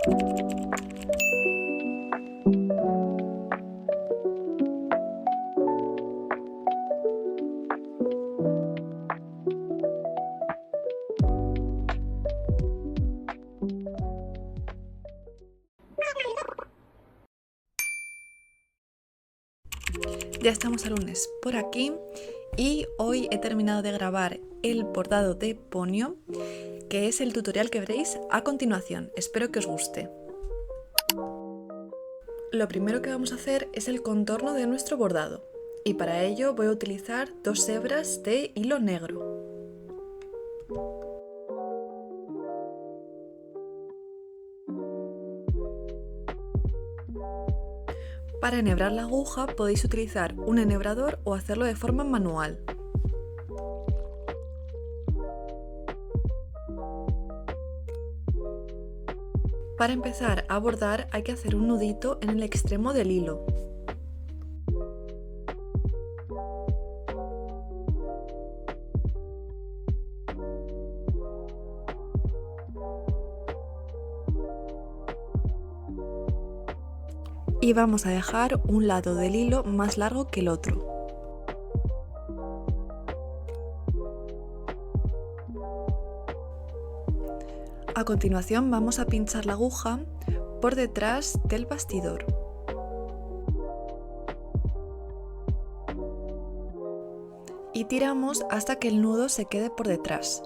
Ya estamos a lunes por aquí y hoy he terminado de grabar el bordado de ponio, que es el tutorial que veréis a continuación. Espero que os guste. Lo primero que vamos a hacer es el contorno de nuestro bordado y para ello voy a utilizar 2 hebras de hilo negro. Para enhebrar la aguja podéis utilizar un enhebrador o hacerlo de forma manual. Para empezar a bordar hay que hacer un nudito en el extremo del hilo. Y vamos a dejar un lado del hilo más largo que el otro. A continuación vamos a pinchar la aguja por detrás del bastidor. Y tiramos hasta que el nudo se quede por detrás.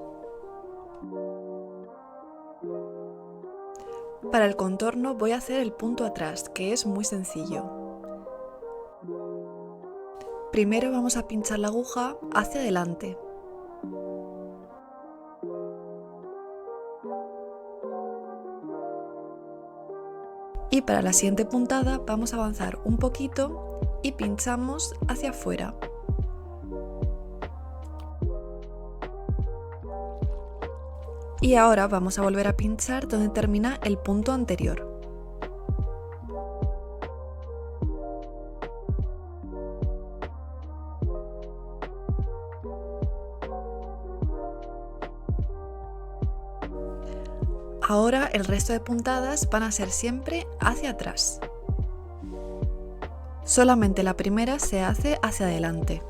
Para el contorno voy a hacer el punto atrás, que es muy sencillo. Primero vamos a pinchar la aguja hacia adelante. Y para la siguiente puntada vamos a avanzar un poquito y pinchamos hacia afuera. Y ahora vamos a volver a pinchar donde termina el punto anterior. Ahora el resto de puntadas van a ser siempre hacia atrás. Solamente la primera se hace hacia adelante.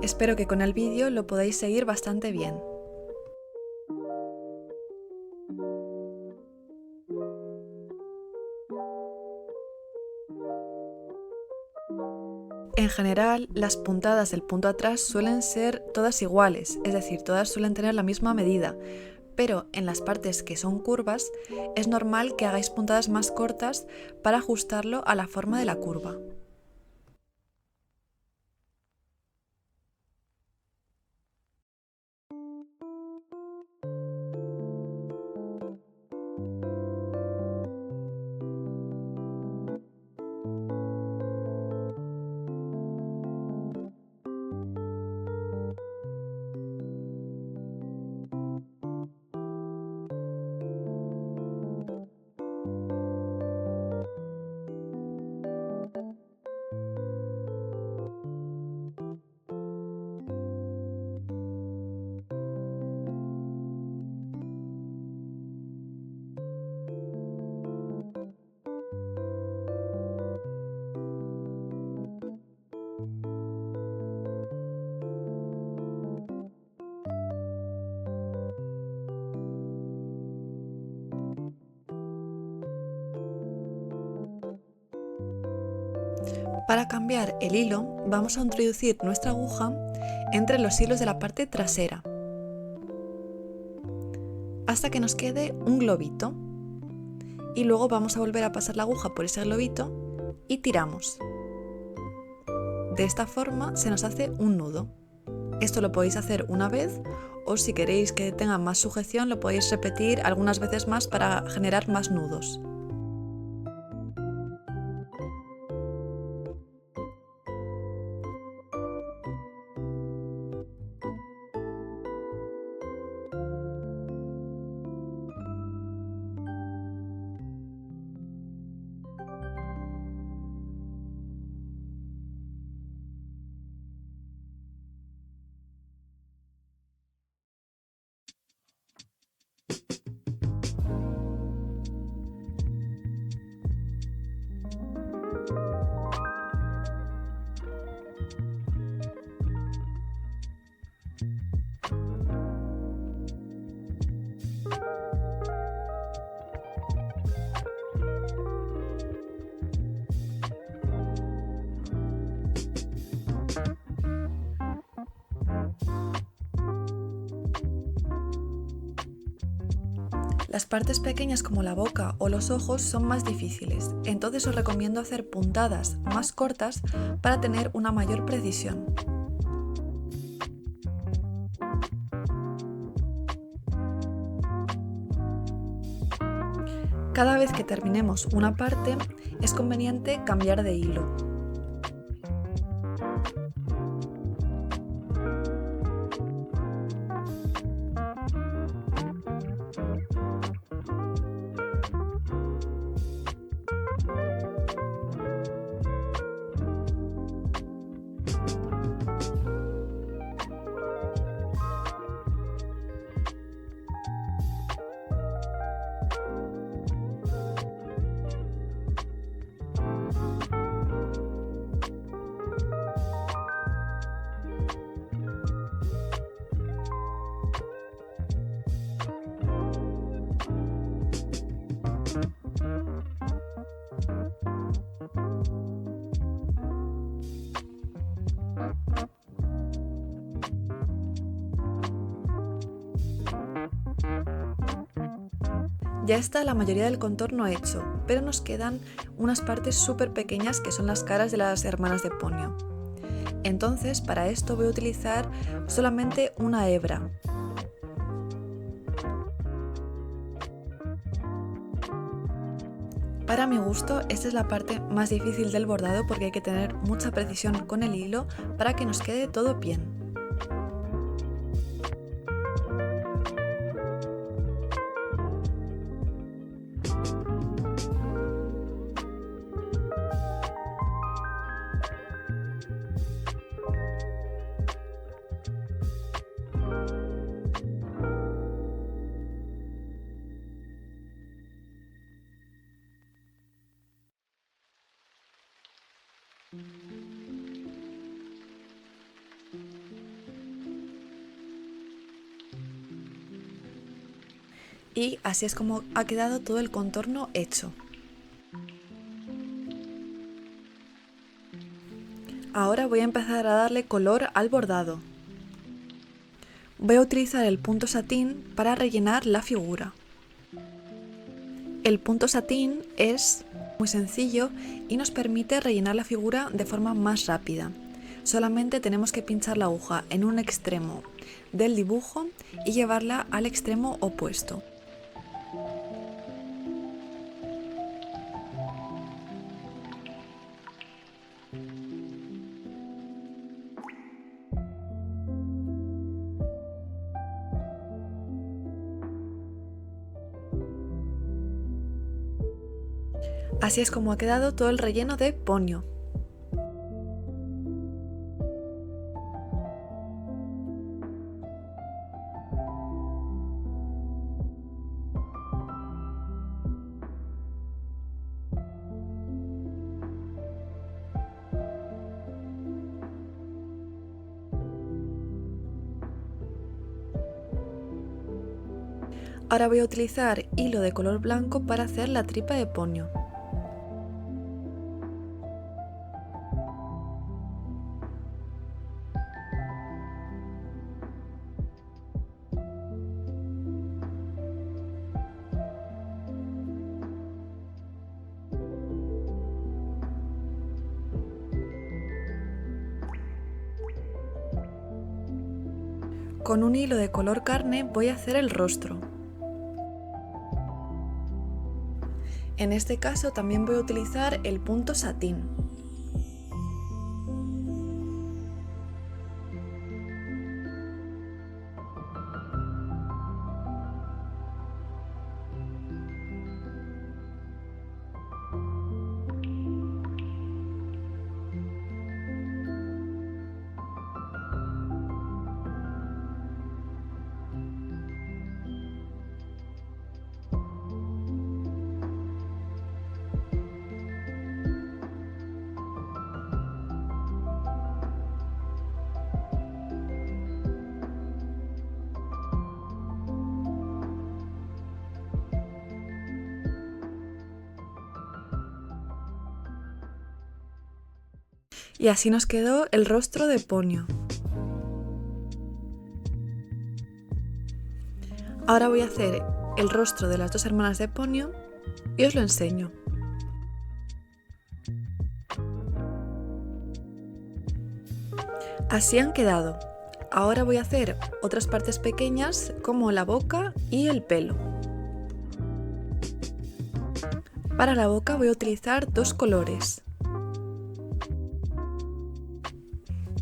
Espero que con el vídeo lo podáis seguir bastante bien. En general, las puntadas del punto atrás suelen ser todas iguales, es decir, todas suelen tener la misma medida, pero en las partes que son curvas es normal que hagáis puntadas más cortas para ajustarlo a la forma de la curva. Para cambiar el hilo, vamos a introducir nuestra aguja entre los hilos de la parte trasera, hasta que nos quede un globito. Y luego vamos a volver a pasar la aguja por ese globito y tiramos. De esta forma se nos hace un nudo. Esto lo podéis hacer una vez o si queréis que tenga más sujeción lo podéis repetir algunas veces más para generar más nudos. Las partes pequeñas como la boca o los ojos son más difíciles, entonces os recomiendo hacer puntadas más cortas para tener una mayor precisión. Cada vez que terminemos una parte, es conveniente cambiar de hilo. Ya está la mayoría del contorno hecho, pero nos quedan unas partes súper pequeñas que son las caras de las hermanas de Ponyo. Entonces, para esto voy a utilizar solamente una hebra. Para mi gusto, esta es la parte más difícil del bordado porque hay que tener mucha precisión con el hilo para que nos quede todo bien. Y así es como ha quedado todo el contorno hecho. Ahora voy a empezar a darle color al bordado. Voy a utilizar el punto satín para rellenar la figura. El punto satín es muy sencillo y nos permite rellenar la figura de forma más rápida. Solamente tenemos que pinchar la aguja en un extremo del dibujo y llevarla al extremo opuesto. Así es como ha quedado todo el relleno de Ponyo. Ahora voy a utilizar hilo de color blanco para hacer la tripa de Ponyo. Con un hilo de color carne voy a hacer el rostro. En este caso también voy a utilizar el punto satín. Y así nos quedó el rostro de Ponyo. Ahora voy a hacer el rostro de las dos hermanas de Ponyo y os lo enseño. Así han quedado. Ahora voy a hacer otras partes pequeñas como la boca y el pelo. Para la boca voy a utilizar dos colores.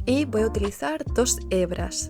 Y voy a utilizar dos hebras.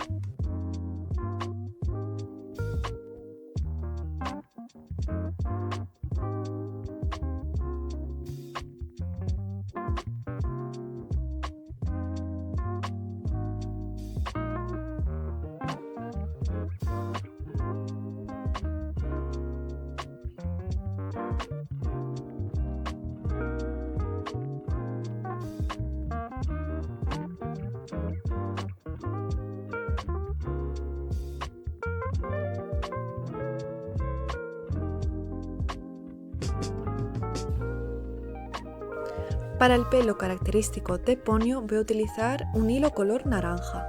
Para el pelo característico de Ponyo voy a utilizar un hilo color naranja.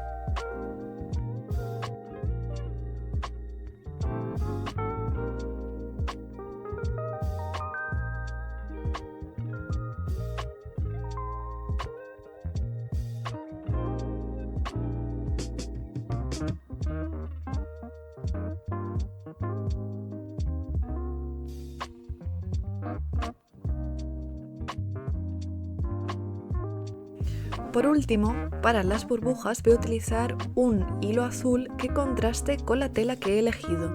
Por último, para las burbujas voy a utilizar un hilo azul que contraste con la tela que he elegido.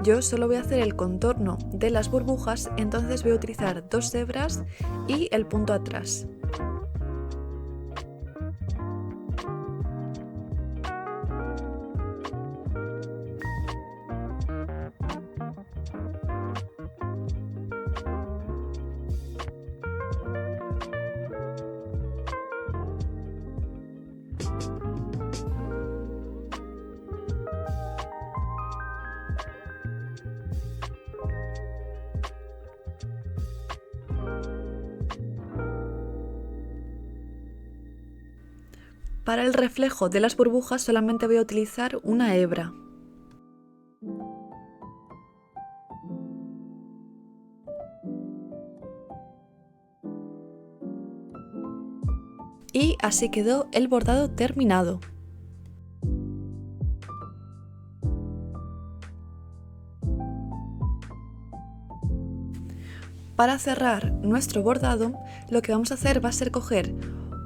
Yo solo voy a hacer el contorno de las burbujas, entonces voy a utilizar dos hebras y el punto atrás. Para el reflejo de las burbujas solamente voy a utilizar una hebra. Y así quedó el bordado terminado. Para cerrar nuestro bordado, lo que vamos a hacer va a ser coger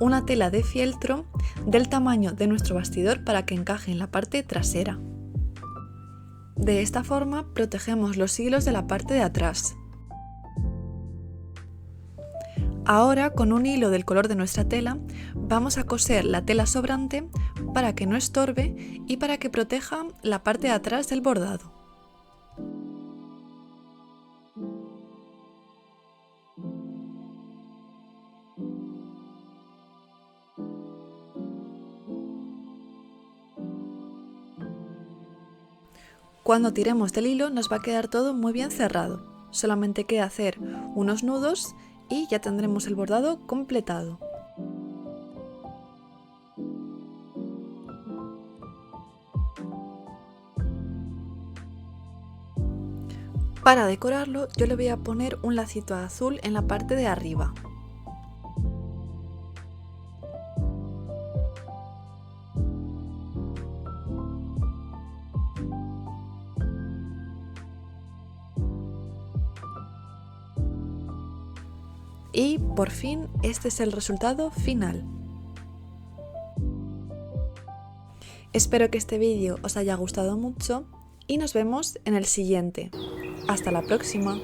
una tela de fieltro del tamaño de nuestro bastidor para que encaje en la parte trasera. De esta forma protegemos los hilos de la parte de atrás. Ahora, con un hilo del color de nuestra tela, vamos a coser la tela sobrante para que no estorbe y para que proteja la parte de atrás del bordado. Cuando tiremos del hilo nos va a quedar todo muy bien cerrado. Solamente queda hacer unos nudos y ya tendremos el bordado completado. Para decorarlo yo le voy a poner un lacito azul en la parte de arriba. Y por fin este es el resultado final. Espero que este vídeo os haya gustado mucho y nos vemos en el siguiente. Hasta la próxima.